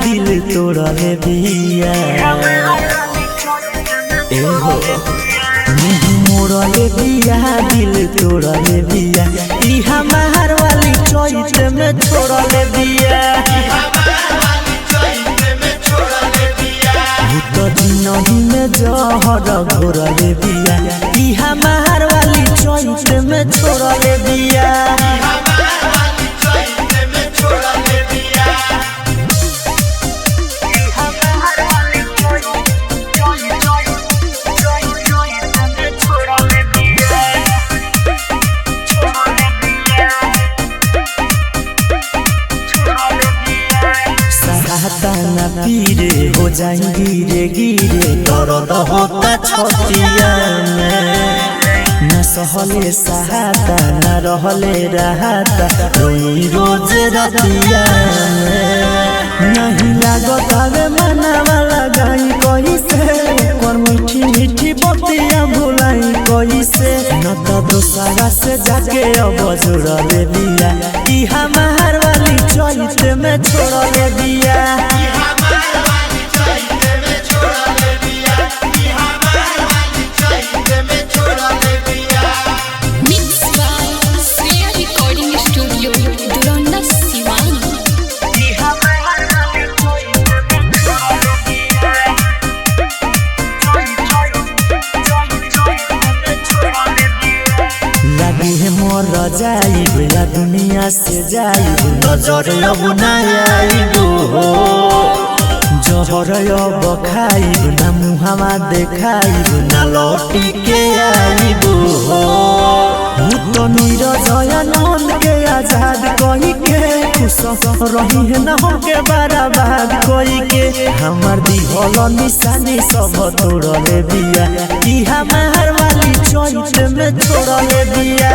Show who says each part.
Speaker 1: दिल तोड़ले बिया एहो मुँह मोड़ले बिया दिल तोड़ले बिया ई हमार वाली चोइस में छोड़ले बिया नहीं में जहर घोरले बिया ई हमार वाली चोइस में छोड़ले बिया ना पीरे हो जाए गिरे गिरे दर्द होता छतिया में न सहले सहाता न रहले रहता रोई रोज रतिया में नहीं लागत आवे मनावा लगाई कैसे और मीठी मीठी बतिया भुलाई कैसे न तो दोसरा से जाके अब जोड़ले बिया ई हमार वाली चोइस में छोड़ले बिया मोर जाइब या दुनिया से जाइब नजर अब ना आइब जहर अब खाइब ना मुहावा देखाइब ना लौटी के आइब तो नीरजयानंद के आजाद कही के खुश रही है ना हमके बराबाद कही के हमार दिहल निशानी सब तोड़ले बिया ई हमार वाली चोइस में छोड़ले बिया।